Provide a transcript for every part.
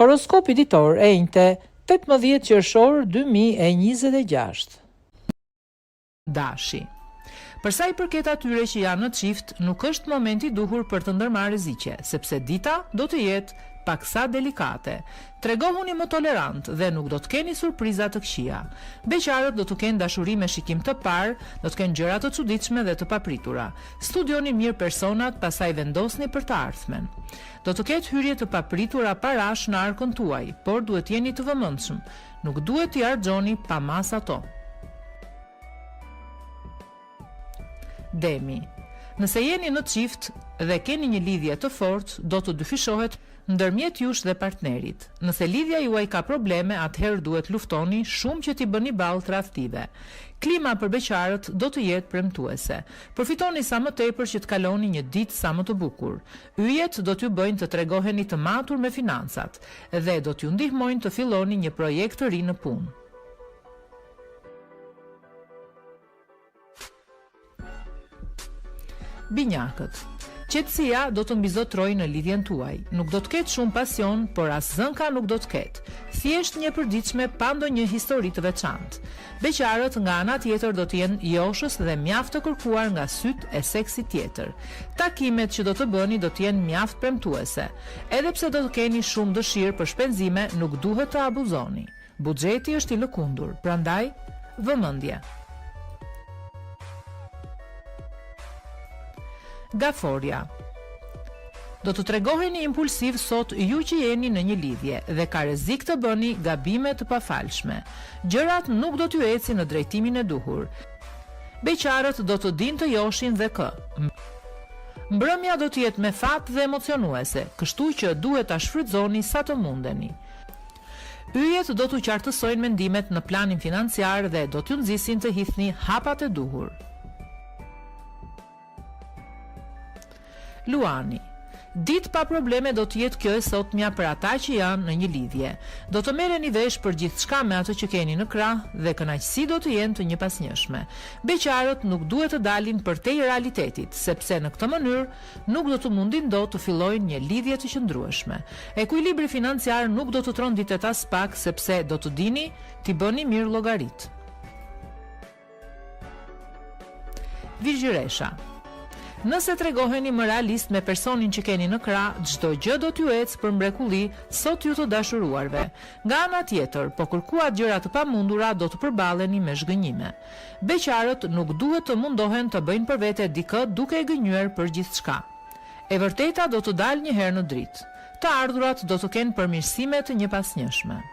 Horoskopi ditor e njëte 18 qershor 2026. Dashi. Përsa i përket atyre që janë në çift, nuk është momenti duhur për të ndërmarrë rreziqe, sepse dita do të jetë paksa delikate. Tregohuni më tolerant dhe nuk do të keni surpriza të këqija. Beqarët do të kenë dashuri me shikim të parë, do të kenë gjëra të çuditshme dhe të papritura. Studioni mirë personat, pastaj vendosni për të ardhmen. Do të ketë hyrje të papritura parash në arkën tuaj, por duhet jeni të vëmendshëm. Nuk duhet t'i harxhoni pa mas ato. Demi. Nëse jeni në çift dhe keni një lidhje të fortë, do të dyfishohet ndërmjet jush dhe partnerit. Nëse lidhja juaj ka probleme, atëherë duhet luftoni shumë që t'i bëni ballë tradhtive. Klima për beqarët do të jetë premtuese. Përfitoni sa më tepër që të kaloni një ditë sa më të bukur. Yjet do t'ju bëjnë të tregoheni të matur me financat dhe do t'ju ndihmojnë të filloni një projekt të ri në punë. Binjakët. Qetësia do të mbizotrojë në lidhjen tuaj. Nuk do të ketë shumë pasion, por as zënka nuk do të ketë. Thjesht një përditshme pa ndonjë histori të veçantë. Beqarët nga ana tjetër do të jenë joshës dhe mjaft të kërkuar nga sytë e seksit tjetër. Takimet që do të bëni do të jenë mjaft premtuese. Edhe pse do të keni shumë dëshirë për shpenzime, nuk duhet të abuzoni. Buxheti është i lëkundur, prandaj vëmendje. Gaforia. Do të tregoheni impulsiv sot ju që jeni në një lidhje dhe ka rrezik të bëni gabime të pafalshme. Gjërat nuk do t'ju ecin në drejtimin e duhur. Beqarët do të dinë të joshin dhe kë. Mbrëmja do të jetë me fat dhe emocionuese, kështu që duhet ta shfrytëzoni sa të mundeni. Yjet do t'u qartësojnë mendimet në planin financiar dhe do t'ju nxisin të hidhni hapat e duhur. Luani. Ditë pa probleme do të jetë kjo e sotmja për ata që janë në një lidhje. Do të merreni vesh për gjithçka me atë që keni në krah dhe kënaqësi do të jenë të njëpasnjëshme. Beqarët nuk duhet të dalin përtej realitetit, sepse në këtë mënyrë nuk do të mundin dot të fillojnë një lidhje të qëndrueshme. Ekuilibri financiar nuk do të tronditet as pak, sepse do të dini t'i bëni mirë llogarit. Virgjëresha. Nëse tregoheni më realist me personin që keni në krah, çdo gjë do t'ju ecë për mrekulli sot ju të dashuruarve. Nga ana tjetër, po kërkuat gjëra të pamundura, do të përballeni me zhgënjime. Beqarët nuk duhet të mundohen të bëjnë për vete dikë duke e gënjur për gjithçka. E vërteta do të dalë një herë në dritë. Të ardhurat do të kenë përmirësime të njëpasnjëshme.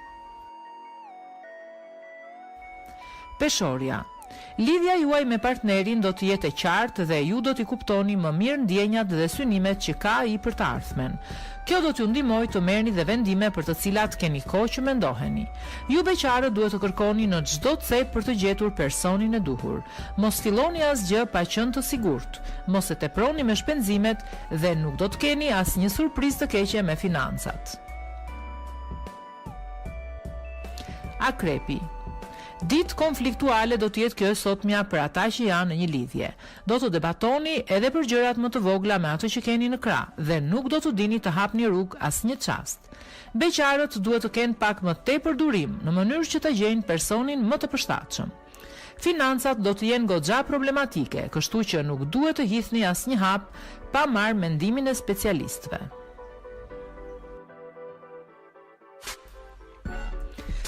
Peshorja. Lidhja juaj me partnerin do të jetë e qartë dhe ju do t'i kuptoni më mirë ndjenjat dhe synimet që ka ai për të ardhmen. Kjo do t'ju ndihmojë të merrni dhe vendime për të cilat keni kohë që mendoheni. Ju beqarët duhet të kërkoni në çdo cep për të gjetur personin e duhur. Mos filloni asgjë pa qenë të sigurt. Mos e teproni me shpenzimet dhe nuk do të keni asnjë surprizë të keqe me financat. Akrepi. Ditë konfliktuale do të jetë kjo sotmja për ata që janë në një lidhje. Do të debatoni edhe për gjërat më të vogla me ato që keni në krah dhe nuk do të dini të hapni rrugë asnjë çast. Beqarët duhet të kenë pak më tepër durim në mënyrë që të gjejnë personin më të përshtatshëm. Financat do të jenë goxha problematike, kështu që nuk duhet të hidhni asnjë hap pa marrë mendimin e specialistëve.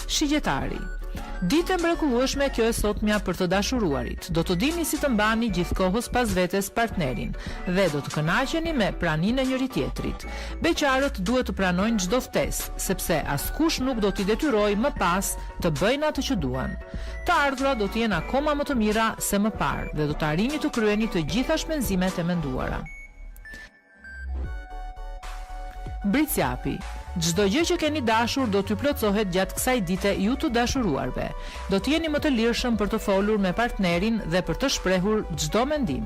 Shigjetari. Ditë e mrekullueshme kjo e sotmja për të dashuruarit. Do të dini si të mbani gjithkohës pas vetes partnerin dhe do të kënaqeni me praninë e njëri tjetrit. Beqarët duhet të pranojnë çdo ftesë, sepse askush nuk do t'i detyrojë më pas të bëjnë atë që duan. Të ardhurat do të jenë akoma më të mira se më parë dhe do të arrini të kryeni të gjitha shpenzimet e menduara. Britsjapi. Çdo gjë që keni dashur do t'ju plotësohet gjatë kësaj dite ju të dashuruarve. Do të jeni më të lirshëm për të folur me partnerin dhe për të shprehur çdo mendim.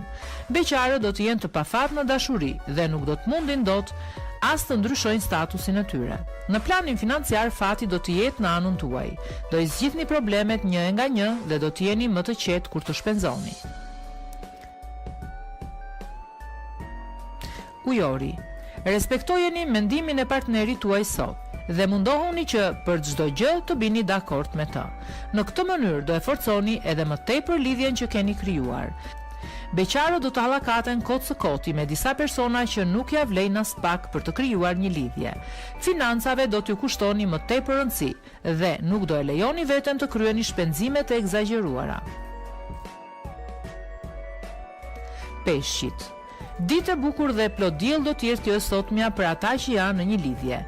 Beqarët do të jenë të pafat në dashuri dhe nuk do të mundin dot as të ndryshojnë statusin e tyre. Në planin financiar fati do të jetë në anën tuaj. Do i zgjidhni problemet një nga një dhe do të jeni më të qetë kur të shpenzoni. Ujori. Respektojeni mendimin e partnerit tuaj sot. dhe mundohuni që për çdo gjë të bini dakord me të. Në këtë mënyrë do e forconi edhe më tepër lidhjen që keni krijuar. Beqarët do të hallakaten kot së koti me disa persona që nuk ja vlejnë as pak për të krijuar një lidhje. Financave do t'ju kushtoni më tepër rëndësi dhe nuk do e lejoni veten të kryeni shpenzime të egzageruara. Peshqit. Ditë e bukur dhe plot diell do t'jetë kjo e sotmja për ata që janë në një lidhje.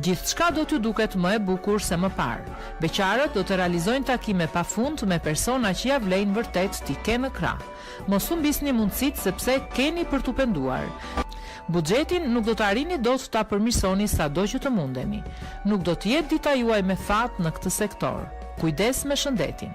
Gjithçka do t'ju duket më e bukur se më parë. Beqarët do të realizojnë takime pafund me persona që ja vlejnë vërtet t'i kenë në krah. Mos u mbisni mundësitë sepse keni për t'u penduar. Buxhetin nuk do të arrini dot ta përmirësoni sado që të mundeni. Nuk do të jetë dita juaj me fat në këtë sektor. Kujdes me shëndetin.